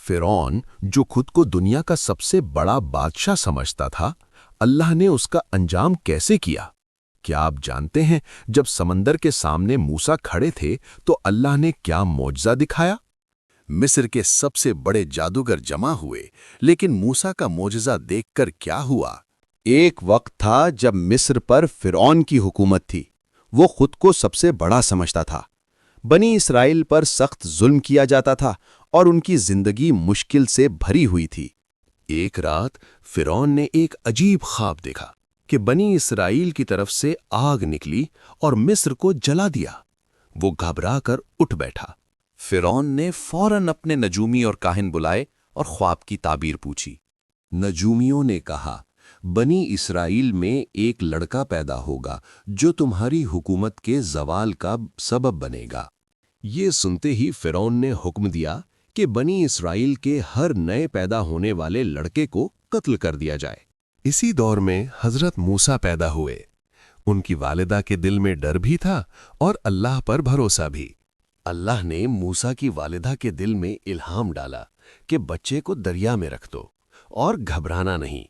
फिरौन, जो खुद को दुनिया का सबसे बड़ा बादशाह समझता था, अल्लाह ने उसका अंजाम कैसे किया? क्या आप जानते हैं, जब समंदर के सामने मूसा खड़े थे तो अल्लाह ने क्या मौजज़ा दिखाया? मिस्र के सबसे बड़े जादूगर जमा हुए, लेकिन मूसा का मौजज़ा देखकर क्या हुआ? एक वक्त था जब मिस्र पर फिरौन की हुकूमत थी। वो खुद को सबसे बड़ा समझता था। बनी इसराइल पर सख्त जुल्म किया जाता था और उनकी जिंदगी मुश्किल से भरी हुई थी। एक रात फिरौन ने एक अजीब ख्वाब देखा कि बनी इसराइल की तरफ से आग निकली और मिस्र को जला दिया। वो घबरा कर उठ बैठा। फिरौन ने फौरन अपने नजूमी और काहिन बुलाए और ख्वाब की ताबीर पूछी। नजूमियों ने कहा, बनी इसराइल में एक लड़का पैदा होगा जो तुम्हारी हुकूमत के ज़वाल का सबब बनेगा। ये सुनते ही फिरौन ने हुक्म दिया कि बनी इसराइल के हर नए पैदा होने वाले लड़के को कत्ल कर दिया जाए। इसी दौर में हजरत मूसा पैदा हुए। उनकी वालिदा के दिल में डर भी था और अल्लाह पर भरोसा भी। अल्लाह ने मूसा की वालिदा के दिल में इल्हाम डाला कि बच्चे को दरिया में रख दो और घबराना नहीं,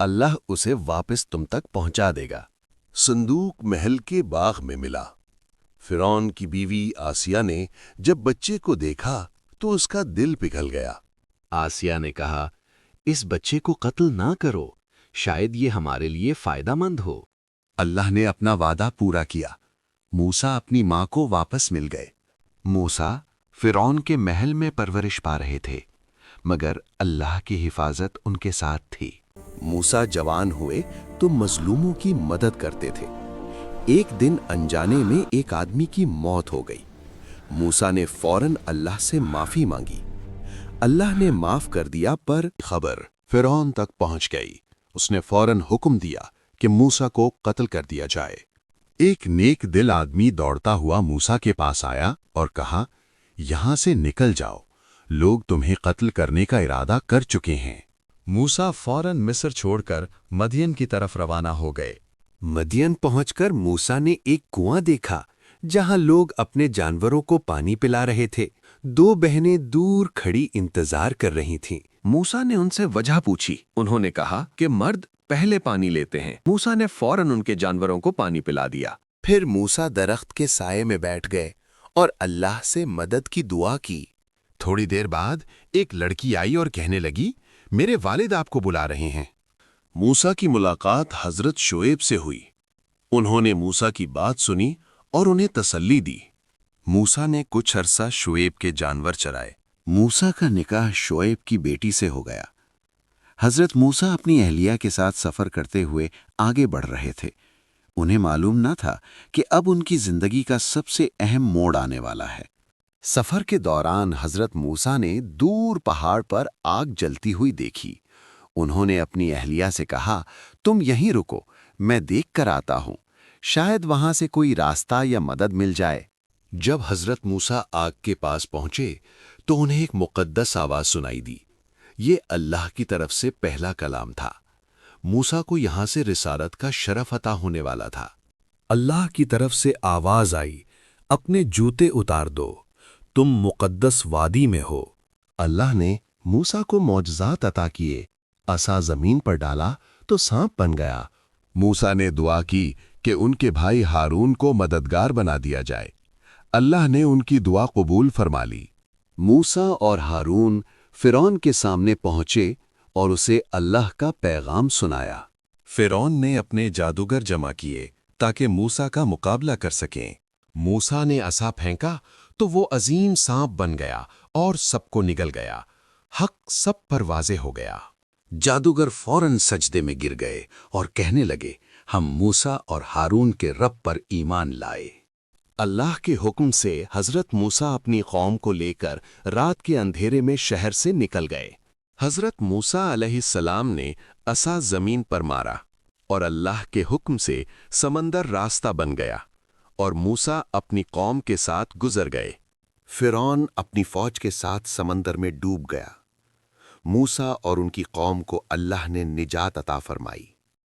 अल्लाह उसे वापस तुम तक पहुंचा देगा। संदूक महल के बाग में मिला। फिरौन की बीवी आसिया ने जब बच्चे को देखा तो उसका दिल पिघल गया। आसिया ने कहा, इस बच्चे को कत्ल ना करो, शायद ये हमारे लिए फायदामंद हो। अल्लाह ने अपना वादा पूरा किया। मूसा अपनी माँ को वापस मिल गए। मूसा फिरौन के महल में परवरिश पा रहे थे, मगर अल्लाह की हिफाजत उनके साथ थी। मूसा जवान हुए तो मजलूमों की मदद करते थे। एक दिन अनजाने में एक आदमी की मौत हो गई। मूसा ने फौरन अल्लाह से माफी मांगी। अल्लाह ने माफ कर दिया, पर खबर फिरौन तक पहुंच गई। उसने फौरन हुक्म दिया कि मूसा को कत्ल कर दिया जाए। एक नेक दिल आदमी दौड़ता हुआ मूसा के पास आया और कहा, यहां से निकल जाओ, लोग तुम्हें कत्ल करने का इरादा कर चुके हैं। मूसा फौरन मिस्र छोड़कर मदियन की तरफ रवाना हो गए। मदियन पहुंचकर मूसा ने एक कुआं देखा जहां लोग अपने जानवरों को पानी पिला रहे थे। दो बहनें दूर खड़ी इंतजार कर रही थीं। मूसा ने उनसे वजह पूछी। उन्होंने कहा कि मर्द पहले पानी लेते हैं। मूसा ने फौरन उनके जानवरों को पानी पिला दिया। फिर मूसा दरख्त के साये में बैठ गए और अल्लाह से मदद की दुआ की। थोड़ी देर बाद एक लड़की आई और कहने लगी, मेरे वालिद आपको बुला रहे हैं। मूसा की मुलाकात हजरत शोएब से हुई। उन्होंने मूसा की बात सुनी और उन्हें तसल्ली दी। मूसा ने कुछ अरसा शोएब के जानवर चराए। मूसा का निकाह शोएब की बेटी से हो गया। हजरत मूसा अपनी अहलिया के साथ सफर करते हुए आगे बढ़ रहे थे। उन्हें मालूम न था कि अब उनकी जिंदगी का सबसे अहम मोड़ आने वाला है। सफर के दौरान हजरत मूसा ने दूर पहाड़ पर आग जलती हुई देखी। उन्होंने अपनी अहलिया से कहा, तुम यहीं रुको, मैं देख कर आता हूं, शायद वहां से कोई रास्ता या मदद मिल जाए। जब हजरत मूसा आग के पास पहुंचे तो उन्हें एक मुकद्दस आवाज सुनाई दी। ये अल्लाह की तरफ से पहला कलाम था। मूसा को यहां से रिसालत का शरफ अता होने वाला था। अल्लाह की तरफ से आवाज आई, अपने जूते उतार दो, तुम मुकद्दस वादी में हो। अल्लाह ने मूसा को मौजज़ात अता किए। असा जमीन पर डाला तो सांप बन गया। मूसा ने दुआ की कि उनके भाई हारून को मददगार बना दिया जाए। अल्लाह ने उनकी दुआ कबूल फरमा ली। मूसा और हारून फिरौन के सामने पहुंचे और उसे अल्लाह का पैगाम सुनाया। फिरौन ने अपने जादूगर जमा किए ताकि मूसा का मुकाबला कर सकें। मूसा ने असा फेंका तो वो अजीम सांप बन गया और सबको निगल गया। हक सब पर वाज़े हो गया। जादूगर फौरन सजदे में गिर गए और कहने लगे, हम मूसा और हारून के रब पर ईमान लाए। अल्लाह के हुक्म से हजरत मूसा अपनी कौम को लेकर रात के अंधेरे में शहर से निकल गए। हजरत मूसा अलैहिस्सलाम ने असा जमीन पर मारा और अल्लाह के हुक्म से समंदर रास्ता बन गया और मूसा अपनी कौम के साथ गुजर गए। फिरौन अपनी फौज के साथ समंदर में डूब गया। मूसा और उनकी कौम को अल्लाह ने निजात अता फरमाई।